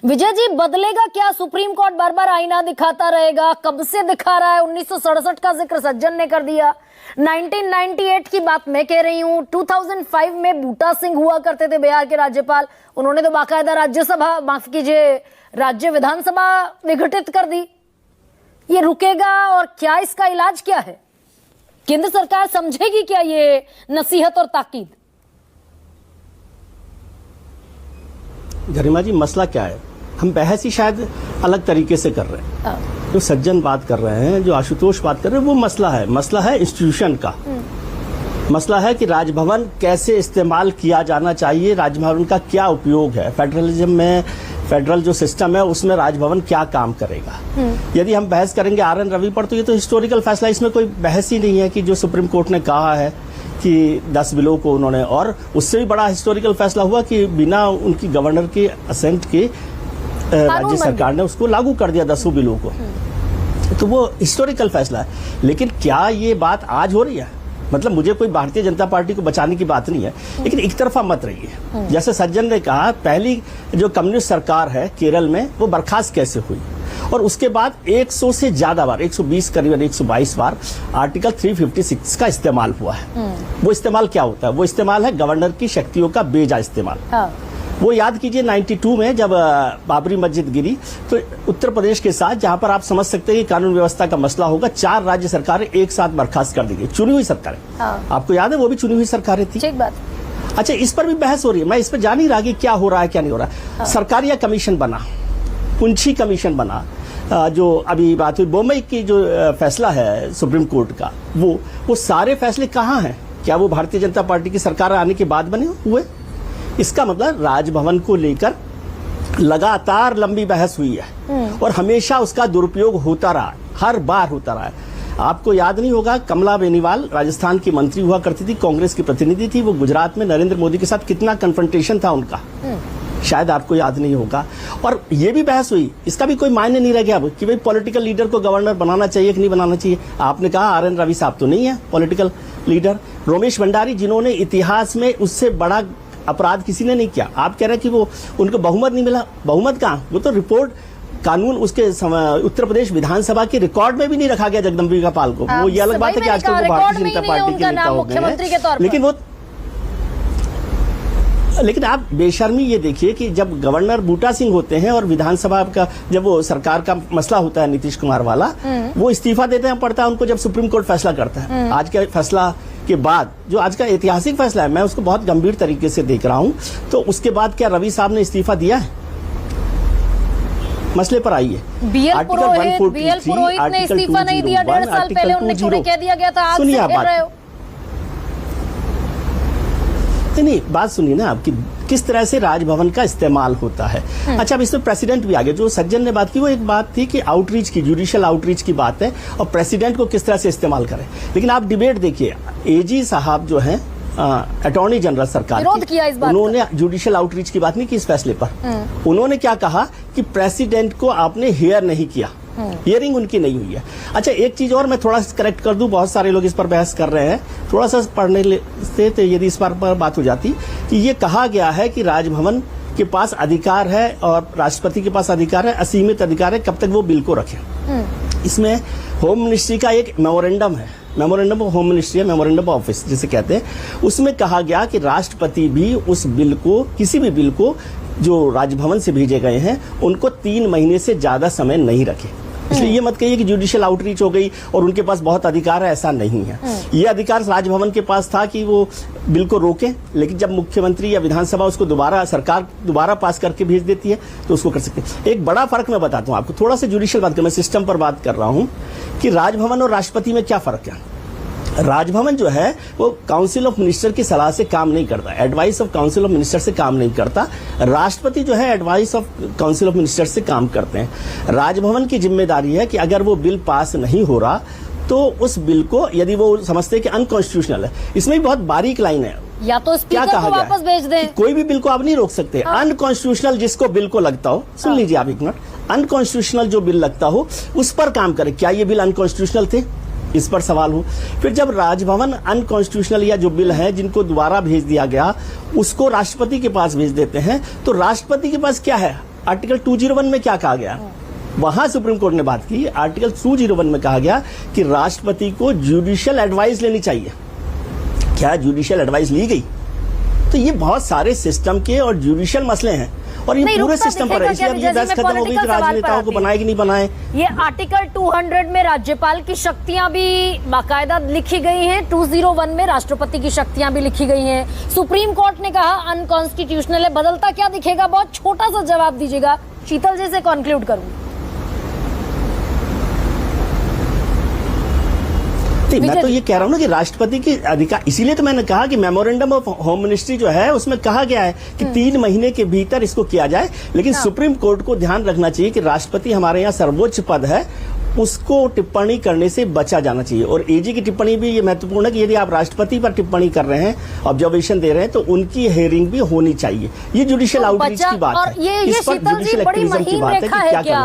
विजय जी, बदलेगा क्या? Supreme court bar बार आईना दिखाता रहेगा, कब से दिखा रहा है? 1967 का जिक्र सज्जन ने कर दिया, 1998 की बात मैं कह रही हूँ, 2005 में बूटा सिंह हुआ करते थे बिहार के राज्यपाल, उन्होंने तो बाकायदा राज्यसभा, माफ कीजिए, राज्य विधानसभा विघटित कर दी। ये रुकेगा और क्या इसका इलाज क्या है? केंद्र सरकार समझेगी क्या ये नसीहत और ताकीद? गरिमा जी, मसला क्या है? हम बहस ही शायद अलग तरीके से कर रहे हैं। जो सज्जन बात कर रहे हैं, जो आशुतोष बात कर रहे हैं, वो मसला है इंस्टीट्यूशन का। मसला है कि राजभवन कैसे इस्तेमाल किया जाना चाहिए, राजभवन का क्या उपयोग है, फेडरलिज्म में फेडरल जो सिस्टम है उसमें राजभवन क्या काम करेगा। यदि हम बहस करेंगे RN रवि पर, तो ये तो हिस्टोरिकल फैसला, इसमें कोई बहस ही नहीं है कि जो सुप्रीम कोर्ट ने कहा है कि 10 बिलों को उन्होंने, और उससे भी बड़ा हिस्टोरिकल फैसला हुआ कि बिना उनकी गवर्नर के असेंट के राज्य सरकार ने उसको लागू कर दिया 10 बिलों को। तो वो हिस्टोरिकल फैसला है। लेकिन क्या ये बात आज हो रही है? मतलब मुझे कोई भारतीय जनता पार्टी को बचाने की बात नहीं है, लेकिन एक तरफा मत रही है। जैसे सज्जन ने कहा, पहली जो कम्युनिस्ट सरकार है केरल में, वो बर्खास्त कैसे हुई, और उसके बाद 100 से ज्यादा बार, 120 करीबन 122 बार आर्टिकल 356 का इस्तेमाल हुआ है। वो इस्तेमाल क्या होता है? वो इस्तेमाल है गवर्नर की शक्तियों का बेजा इस्तेमाल। वो याद कीजिए 92 में जब बाबरी मस्जिद गिरी, तो उत्तर प्रदेश के साथ, जहां पर आप समझ सकते हैं कि कानून व्यवस्था का मसला होगा, 4 राज्य सरकारें एक साथ बर्खास्त कर दी गई, चुनी हुई सरकारें। आपको याद है, वो भी चुनी हुई सरकारें थी। ठीक बात। अच्छा, इस पर भी बहस हो रही है। मैं इस पर जा नहीं रहा कि क्या हो रहा है क्या नहीं हो रहा है। सरकारिया कमीशन बना, पुंछी कमीशन बना, जो अभी बात हुई बॉम्बे की जो फैसला है सुप्रीम कोर्ट का, वो सारे फैसले कहाँ हैं? क्या वो भारतीय जनता पार्टी की सरकार आने के बाद बने हुए? इसका मतलब राजभवन को लेकर लगातार लंबी बहस हुई है और हमेशा उसका दुरुपयोग होता रहा, हर बार होता रहा है। आपको याद नहीं होगा, कमला बेनीवाल राजस्थान की मंत्री हुआ करती थी, कांग्रेस की प्रतिनिधि थी, वो गुजरात में नरेंद्र मोदी के साथ कितना कन्फ्रंटेशन था उनका, शायद आपको याद नहीं होगा। और ये भी बहस हुई, इसका भी कोई मायने नहीं रह गया अब कि भाई पॉलिटिकल लीडर को गवर्नर बनाना चाहिए कि नहीं बनाना चाहिए। आपने कहा RN रवि साहब तो नहीं है पॉलिटिकल लीडर, रोमेश भंडारी, जिन्होंने इतिहास में उससे बड़ा अपराध किसी ने नहीं किया। आप कह रहे हैं कि वो उनको बहुमत नहीं मिला, बहुमत कहाँ? वो तो रिपोर्ट कानून उसके उत्तर प्रदेश विधानसभा के रिकॉर्ड में भी नहीं रखा गया जगदम्बिका पाल को। वो ये अलग बात है कि आजकल वो भारतीय जनता पार्टी के नेता हो गए हैं, लेकिन आप बेशर्मी ये देखिए कि जब गवर्नर बूटा सिंह होते हैं और विधानसभा का जब वो सरकार का मसला होता है नीतीश कुमार वाला, वो इस्तीफा देते हैं, पड़ता है उनको जब सुप्रीम कोर्ट फैसला करता है। आज के फैसला के बाद जो आज का ऐतिहासिक फैसला है, मैं उसको बहुत गंभीर तरीके से देख रहा हूं। तो उसके बाद क्या रवि साहब ने इस्तीफा दिया है? मसले पर आइए। बीएल पुरोहित ने इस्तीफा नहीं दिया, 1.5 साल पहले उन्हें कह दिया गया था। आज सुनिए आप बात, नहीं बात सुनिए ना आपकी, किस तरह से राजभवन का इस्तेमाल होता है। अच्छा, अब इसमें प्रेसिडेंट भी आ गया। जो सज्जन ने बात की वो एक बात थी कि आउटरीच की, जुडिशियल आउटरीच की बात है, और प्रेसिडेंट को किस तरह से इस्तेमाल करें। लेकिन आप डिबेट देखिए, AG साहब जो हैं अटॉर्नी जनरल सरकार की, उन्होंने जुडिशियल आउटरीच की बात नहीं की इस फैसले पर। उन्होंने क्या कहा कि प्रेसिडेंट को आपने हेयर नहीं किया, हियरिंग उनकी नहीं हुई है। अच्छा, एक चीज और मैं थोड़ा सा करेक्ट कर दूं, बहुत सारे लोग इस पर बहस कर रहे हैं, थोड़ा सा पढ़ने से तो यदि इस पर बात हो जाती कि ये कहा गया है कि राजभवन के पास अधिकार है और राष्ट्रपति के पास अधिकार है, असीमित अधिकार है, कब तक वो बिल को रखें। इसमें होम मिनिस्ट्री का एक मेमोरेंडम है, memorandum of home ministry, memorandum office जिसे कहते हैं, उसमें कहा गया कि राष्ट्रपति भी उस बिल को, किसी भी बिल को जो राजभवन से भेजे गए हैं, उनको 3 महीने से ज्यादा समय नहीं रखे। इसलिए ये मत कहिए कि जुडिशियल आउटरीच हो गई और उनके पास बहुत अधिकार है, ऐसा नहीं है। ये अधिकार राजभवन के पास था कि वो बिल को रोके, लेकिन जब मुख्यमंत्री या विधानसभा उसको सरकार दोबारा पास करके भेज देती है तो उसको कर सकते हैं। एक बड़ा फर्क मैं बताता हूँ आपको, थोड़ा सा जुडिशियल बात कर, मैं सिस्टम पर बात कर रहा हूँ कि राजभवन और राष्ट्रपति में क्या फर्क है। राजभवन जो है वो काउंसिल ऑफ मिनिस्टर की सलाह से काम नहीं करता, advice of council of minister से काम नहीं करता। राष्ट्रपति जो है advice of council of minister से काम करते हैं। राजभवन की जिम्मेदारी है कि अगर वो बिल पास नहीं हो रहा तो उस बिल को, यदि वो समझते हैं कि अनकॉन्स्टिट्यूशनल है, इसमें भी बहुत बारीक लाइन है, या तो स्पीकर को वापस भेज दें, कोई भी बिल को आप नहीं रोक सकते। अनकॉन्स्टिट्यूशनल जिसको बिल को लगता हो, सुन लीजिए आप एक मिनट, अनकॉन्स्टिट्यूशनल जो बिल लगता हो उस पर काम करे। क्या ये बिल अनकॉन्स्टिट्यूशनल थे, इस पर सवाल हो। फिर जब राजभवन अनकॉन्स्टिट्यूशनल या जो बिल है जिनको दोबारा भेज दिया गया उसको राष्ट्रपति के पास भेज देते हैं, तो राष्ट्रपति के पास क्या है, आर्टिकल 201 में क्या कहा गया, वहां सुप्रीम कोर्ट ने बात की, आर्टिकल 201 में कहा गया कि राष्ट्रपति को जुडिशियल एडवाइस लेनी चाहिए। क्या जुडिशियल एडवाइस ली गई? तो ये बहुत सारे सिस्टम के और जुडिशियल मसले हैं और ये पूरे सिस्टम पर है, इसलिए अब ये बहस खत्म हो गई कि राजनेताओं को बनाए कि नहीं बनाए। ये आर्टिकल 200 में राज्यपाल की शक्तियां भी बाकायदा लिखी गई हैं, 201 में राष्ट्रपति की शक्तियां भी लिखी गई हैं। सुप्रीम कोर्ट ने कहा अनकॉन्स्टिट्यूशनल है, बदलता क्या दिखेगा? बहुत छोटा सा जवाब दीजिएगा, शीतल जी से कंक्लूड करूं। मैं तो ये कह रहा हूं ना कि राष्ट्रपति की अधिकार, इसीलिए तो मैंने कहा कि मेमोरेंडम ऑफ होम मिनिस्ट्री जो है उसमें कहा गया है कि 3 महीने के भीतर इसको किया जाए, लेकिन सुप्रीम कोर्ट को ध्यान रखना चाहिए कि राष्ट्रपति हमारे यहाँ सर्वोच्च पद है, उसको टिप्पणी करने से बचा जाना चाहिए। और एजी की टिप्पणी भी ये महत्वपूर्ण है कि यदि आप राष्ट्रपति पर टिप्पणी कर रहे हैं, ऑब्जर्वेशन दे रहे हैं, तो उनकी हियरिंग भी होनी चाहिए। ये जुडिशियल आउटरीच की बात है, ये इस पर शीतल जी जुडिशियल बड़ी एक्टिविज्म की महीन बात है कि रेखा क्या है क्या? करना